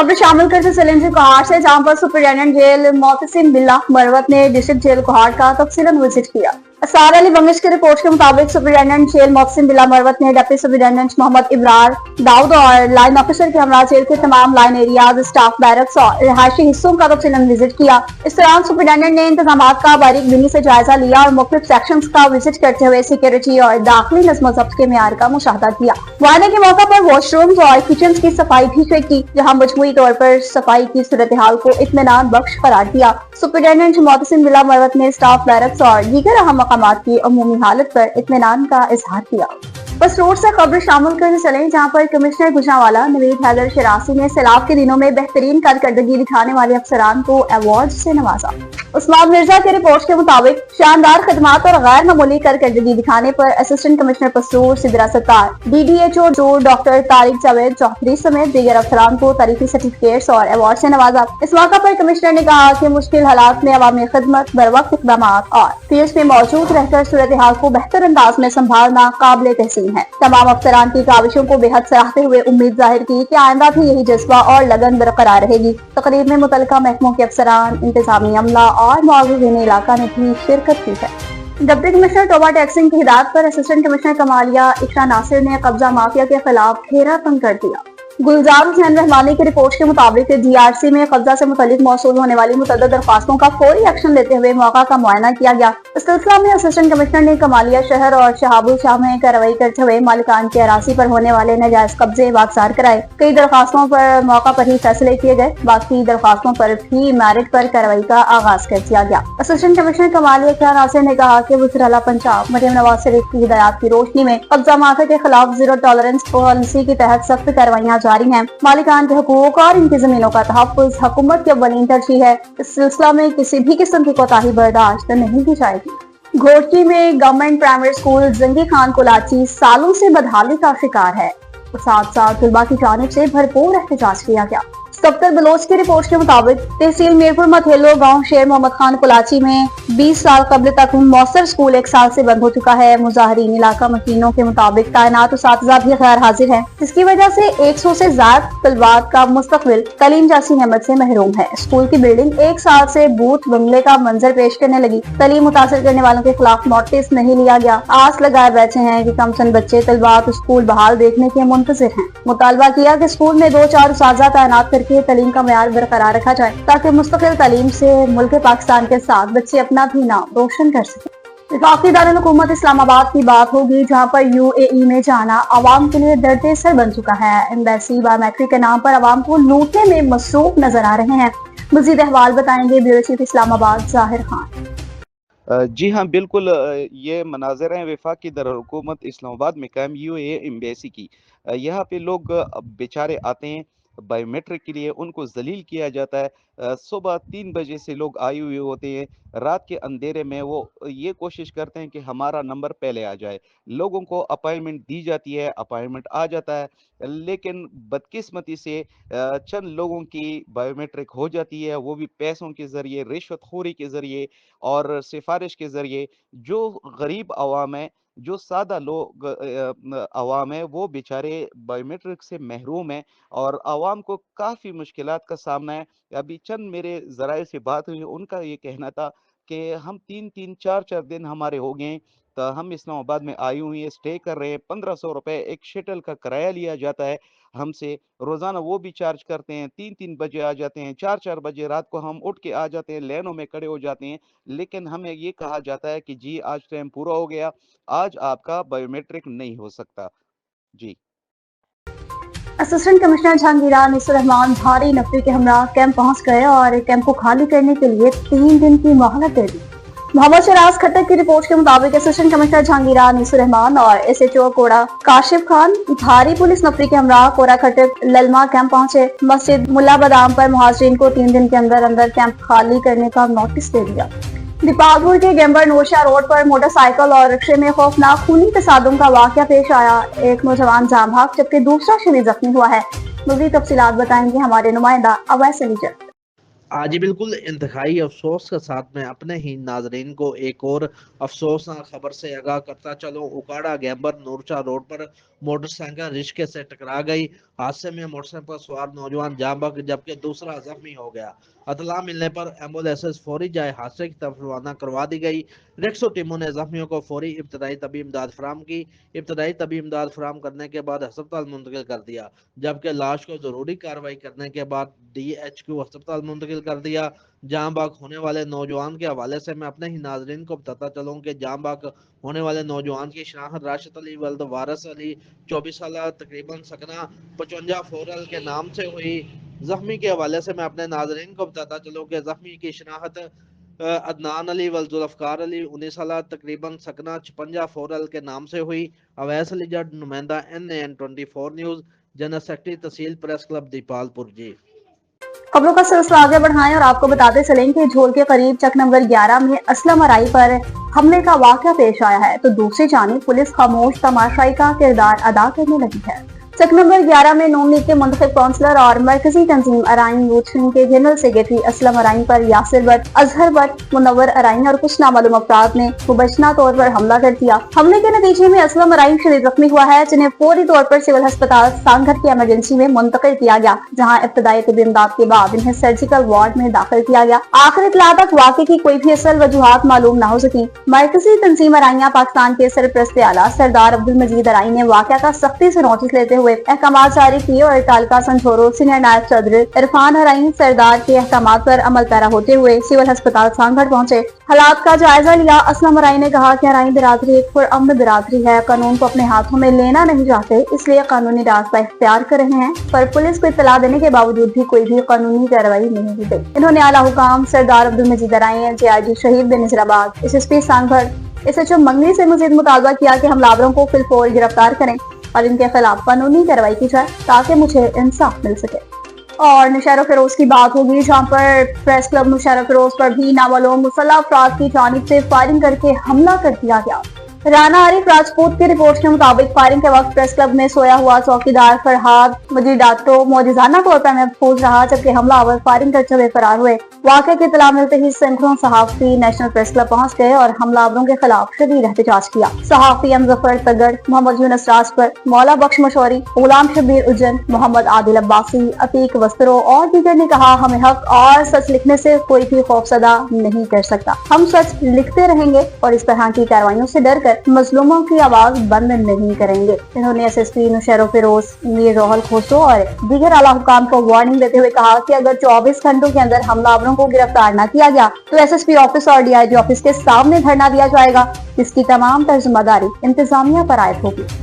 खबर शामिल करते चलेंगे कोहाट से, जहां पर सुपरिटेंडेंट जेल मोहतसिम बिल्लाह मरवत ने डिस्ट्रिक्ट जेल कोहाट का तफसीलन विजिट किया। असार अली बंगिश की रिपोर्ट के मुताबिक सुपरिटेंडेंट जेल मोहतसिम बिल्लाह मरवत ने डिप्टी सुपरिटेंडेंट मोहम्मद इब्रार दाऊद और लाइन ऑफिसर के हमरा जेल के तमाम लाइन एरियाज, स्टाफ बैरक्स और रिहायशी हिस्सों का तफसीलन विजिट किया। इस दौरान सुपरिटेंडेंट ने इंतजाम का बारीक बिनी से जायजा लिया और मुख्तलिफ सेक्शंस का विजिट करते हुए सिक्योरिटी और दाखिली नज़्म ज़ब्त के मेयार का मुशाहदा किया। मुआयने के मौके पर वॉशरूम्स और किचन की सफाई भी चेक की, जहाँ मजमूई तौर पर सफाई की सूरत हाल को इत्मीनान बख्श करार दिया। सुपरिटेंडेंट मोहतसिम बिल्लाह मरवत ने स्टाफ बैरक्स और दीगर अहम मकामात की अमूमी हालत पर इत्मीनान का इजहार किया। बस रोड से खबर शामिल करने चले, जहाँ पर कमिश्नर गुजरांवाला नवीद हैदर शरासी ने सैलाब के दिनों में बेहतरीन कारकर्दगी दिखाने वाले अफसरान को अवार्ड से नवाजा। उस्मान मिर्जा के रिपोर्ट के मुताबिक शानदार खदमात और गैर मामूली कारकर्दगी दिखाने पर assistant commissioner Pasrur Sidra Sattar, DDHO जो डॉक्टर तारिक जावेद चौधरी समेत दीगर अफसरान को तारीखी सर्टिफिकेट्स और अवार्ड से नवाजा। इस मौका पर कमिश्नर ने कहा कि मुश्किल हालात में अवामी खिदमत, बरवक्त इक़दाम और फील्ड में मौजूद रहकर सूरत हाल को बेहतर अंदाज में संभालना काबिल तहसीन है। तमाम अफसरान की काविशों को बेहद सराहते हुए उम्मीद जाहिर की कि आइंदा भी यही जज्बा और लगन बरकरार रहेगी। तकरीब में मुतल्लिका महकमों के अफसरान, इंतजामी अमला और मुआविज़ीन इलाका ने भी शिरकत की है। डिप्टी कमिश्नर टोबा टैक्सिंग की हिदायत पर असिस्टेंट कमिश्नर कमालिया इकरा नासिर ने कब्जा माफिया के खिलाफ घेरा तंग कर दिया। गुलजार हुसैन रहमानी की रिपोर्ट के मुताबिक DRC में कब्जा से मुतालिक मौसूल होने वाली मुतअद्दिद दरख्वास्तों का फौरी एक्शन लेते हुए मौका का मुआयना किया गया। इस सिलसिला में असिस्टेंट कमिश्नर ने कमालिया शहर और शहाबुल शाह में कार्रवाई करते हुए मालिकान की अराजी पर होने वाले नाजायज कब्जे वागजार कराए। कई दरख्वास्तों पर मौका पर ही फैसले किए गए, बाकी दरख्वास्तों पर भी मेरिट पर कार्रवाई का आगाज कर दिया गया। असिस्टेंट कमिश्नर कमालिया नासिर ने कहा कि वज़ीर-ए-आला पंजाब मरियम नवाज शरीफ की हिदायत की रोशनी में कब्जा माफिया के खिलाफ जीरो टॉलरेंस पॉलिसी के तहत सख्त कार्रवाइयाँ जारी हैं। मालिकान के हुकूक और इनकी जमीनों का तहफ़्फ़ुज़ हुकूमत की अव्वलीन तरजीह है। इस सिलसिला में किसी भी किस्म की कोताही बर्दाश्त नहीं की जाएगी। घोटकी में गवर्नमेंट प्राइमरी स्कूल जंगी खान कोलाची सालों से बदहाली का शिकार है। साथ साथ तलबा की जानिब से भरपूर एहतजाज किया गया। सफ्तर बलोच की रिपोर्ट के मुताबिक तहसील मीरपुर मथेलो गांव शेर मोहम्मद खान कोलाची में 20 साल कबल तक मौसर स्कूल 1 साल से बंद हो चुका है। मुजाहरीन इलाका मकीनों के मुताबिक तैनात उसातिज़ा भी गैर हाजिर हैं, जिसकी वजह से 100 से ज्यादा तलबात का मुस्तकबिल तलीम जैसी नेमत से महरूम है। स्कूल की बिल्डिंग 1 साल से बूथ बंगले का मंजर पेश करने लगी। तलीम मुतासर करने वालों के खिलाफ नोटिस नहीं लिया गया। आस लगाए बैठे हैं कि कमसन बच्चे तलबात स्कूल बहाल देखने के मुंतजिर हैं। मुतालबा किया कि स्कूल में 2-4 उसातिज़ा तैनात करके तलीम का मयार बरकरार रखा जाए, ताकि मुस्तकिल तालीम से मुल्क पाकिस्तान के साथ बच्चे अपना भी नाम रोशन कर सकें। वफाकी दारुल हुकूमत इस्लामाबाद की बात होगी, जहाँ पर UAE में जाना आवाम के लिए दर्द सर बन चुका है। एम्बेसी बायोमेट्रिक के नाम पर आवाम को लूटने में मसरूफ नजर आ रहे हैं। मजीद अहवाल बताएंगे ब्यूरो चीफ इस्लामाबाद जाहिर खान। जी हाँ, बिल्कुल ये मनाज़र हैं वफाकी दारुल हुकूमत इस्लामाबाद में कायम UAE एम्बेसी की। यहाँ पे लोग बेचारे आते हैं बायोमेट्रिक के लिए, उनको जलील किया जाता है। सुबह 3 बजे से लोग आए हुए होते हैं, रात के अंधेरे में वो ये कोशिश करते हैं कि हमारा नंबर पहले आ जाए। लोगों को अपॉइंटमेंट दी जाती है, अपॉइंटमेंट आ जाता है, लेकिन बदकिस्मती से चंद लोगों की बायोमेट्रिक हो जाती है, वो भी पैसों के ज़रिए, रिश्वतखोरी के ज़रिए और सिफारिश के ज़रिए। जो गरीब अवाम है, जो सादा लोग अवाम है, वो बेचारे बायोमेट्रिक से महरूम हैं और आवाम को काफ़ी मुश्किलात का सामना है। अभी चंद मेरे ज़राए से बात हुई, उनका ये कहना था कि हम 3-3, 4-4 दिन हमारे हो गए हैं, तो हम इस्लामाबाद में आए हुए हैं, स्टे कर रहे हैं। 1500 रुपये एक शटल का किराया लिया जाता है हमसे, रोज़ाना वो भी चार्ज करते हैं। 3-3 बजे आ जाते हैं, 4-4 बजे रात को हम उठ के आ जाते हैं, लाइनों में खड़े हो जाते हैं, लेकिन हमें ये कहा जाता है कि जी आज टाइम पूरा हो गया, आज आपका बायोमेट्रिक नहीं हो सकता। जी। असिस्टेंट कमिश्नर जहांगीरा निसुर रहमान भारी नफरी के हमरा कैंप पहुंच गए और कैंप को खाली करने के लिए 3 दिन की मोहलत दे दी। मोहम्मद शराज खट्टक की रिपोर्ट के मुताबिक असिस्टेंट कमिश्नर जहांगीरा निसुर रहमान और SHO कोड़ा काशिफ खान भारी पुलिस नफरी के हमरा कोड़ा खट्टक ललमा कैंप पहुंचे। मस्जिद मुल्ला बादाम पर मुहाजिरीन को 3 दिन के अंदर अंदर कैंप खाली करने का नोटिस दे दिया। दीपालपुर के गैम्बर नोशा रोड पर मोटरसाइकिल और रिक्शे में खौफनाक खूनी तसादुम का वाकया पेश आया। एक नौजवान जान भाग जबकि दूसरा शदीद जख्मी हुआ है। मज़ीद तफसीलात बताएंगे हमारे नुमाइंदा अवैस अली जट। آج بالکل انتہائی افسوس کے ساتھ میں اپنے ہی ناظرین کو ایک اور افسوسناک خبر سے آگاہ کرتا چلوں۔ اکاڑا گیمبر نورچا روڈ پر موٹر سائیکل رشکے سے ٹکرا گئی۔ حادثے میں موٹر سائیکل پر سوار نوجوان جاں بحق جبکہ دوسرا زخمی ہو گیا۔ اطلاع ملنے پر ایمبولینس فوری جائے حادثے کی طرف روانہ کروا دی گئی۔ ریکسو ٹیموں نے زخمیوں کو فوری ابتدائی طبی امداد فراہم کی۔ ابتدائی طبی امداد فراہم کرنے کے بعد ہسپتال منتقل کر دیا، جبکہ لاش کو ضروری کارروائی کرنے کے بعد DHQ ہسپتال منتقل کر دیا۔ جاں بحق ہونے والے نوجوان کے حوالے سے میں اپنے ہی ناظرین کو بتاتا چلوں کہ جاں بحق ہونے والے نوجوان کی شناخت راشد علی ولد وارث علی 24 سالہ تقریباً سکنہ 55 فورل کے نام سے ہوئی۔ زخمی کے حوالے سے میں اپنے ناظرین کو بتاتا چلوں کہ زخمی کی شناخت عدنان علی ولد ذوالفقار علی 19 سالہ تقریباً سکنہ 56 فورل کے نام سے ہوئی۔ اویس علی جٹ، نمائندہ NAN 24 نیوز، جنرل سیکرٹری تحصیل پریس کلب دیپال پور۔ جی خبروں کا سلسلہ آگے بڑھائیں اور آپ کو بتاتے چلیں کہ جھول کے قریب چک نمبر 11 میں اسلم ارائی پر حملے کا واقعہ پیش آیا ہے تو دوسری جانب پولیس خاموش تماشائی کا کردار ادا کرنے لگی ہے۔ چک نمبر 11 میں نون لیگ کے منتخب کونسلر اور مرکزی تنظیم ارائن یوتھ ونگ کے general secretary Aslam ارائن per Yasir but, Azhar but, منور ارائن اور کچھ نامعلوم افراد نے مبینہ طور پر حملہ کر دیا۔ حملے کے نتیجے میں اسلم ارائن شدید زخمی ہوا ہے، جنہیں فوری طور پر سول ہسپتال سانگھر کی ایمرجنسی میں منتقل کیا گیا، جہاں ابتدائی طبی امداد کے بعد انہیں سرجیکل وارڈ میں داخل کیا گیا۔ آخر اطلاع تک واقعے کی کوئی بھی اصل وجوہات معلوم نہ ہو سکی۔ مرکزی تنظیم ارائیاں پاکستان کے سرپرست اعلیٰ سردار عبدالمجید ارائن نے واقعہ کا سختی سے نوٹس لیتے ہوئے احکامات جاری کیے اور تعلقہ سنجھورو سینئر نائب صدر عرفان ارائن سردار کے احکامات پر عمل پیرا ہوتے ہوئے سول ہسپتال سانگھر پہنچے۔ حالات کا جائزہ لیا۔ اسلم ارائن نے کہا کہ ارائن برادری ایک پرامن برادری ہے، قانون کو اپنے ہاتھوں میں لینا نہیں چاہتے، اس لیے قانونی راستہ اختیار کر رہے ہیں، پر پولیس کو اطلاع دینے کے باوجود بھی کوئی بھی قانونی کارروائی نہیں کی گئی۔ انہوں نے اعلیٰ حکام سردار عبدالمجید ارائن، JIG شہید بنظیر آباد، SSP سانگھر، SHO منگنی سے مزید مطالبہ کیا کہ حملہ کو فی الفور گرفتار کریں اور ان کے خلاف قانونی کارروائی کی جائے تاکہ مجھے انصاف مل سکے۔ اور نشیر و فروز کی بات ہوگی، جہاں پر پریس کلب نشیر و فروز پر بھی نامعلوم مسلح افراد کی جانب سے فائرنگ کر کے حملہ کر دیا گیا۔ رانا عارف راجپوت کی رپورٹ کے مطابق فائرنگ کے وقت پریس کلب میں سویا ہوا چوکیدار فرحاد مجیڈاتو معجزانہ طور پر محفوظ رہا، جبکہ حملہ آور فائرنگ کرتے ہوئے فرار ہوئے۔ واقعے کی اطلاع ملتے ہی سینکڑوں صحافی نیشنل پریس کلب پہنچ گئے اور حملہ آوروں کے خلاف شدید احتجاج کیا۔ صحافی ظفر تگڑ، محمد یونس راسپر، مولا بخش مشوری، غلام شبیر اجن، محمد عادل عباسی، عتیق وسترو اور دیگر نے کہا، ہمیں حق اور سچ لکھنے سے کوئی بھی خوفزدہ نہیں کر سکتا۔ ہم سچ لکھتے رہیں گے اور اس طرح کی کارروائیوں سے ڈر کر مظلوموں کی آواز بند نہیں کریں گے۔ انہوں نے SSP نشیر و فروز میر روحل کھوسو اور دیگر اعلیٰ حکام کو وارننگ دیتے ہوئے کہا کہ اگر 24 گھنٹوں کے اندر حملہ آوروں کو گرفتار نہ کیا گیا تو SSP آفس اور DIG آفس کے سامنے دھرنا دیا جائے گا، جس کی تمام تر ذمہ داری انتظامیہ پر عائد ہوگی۔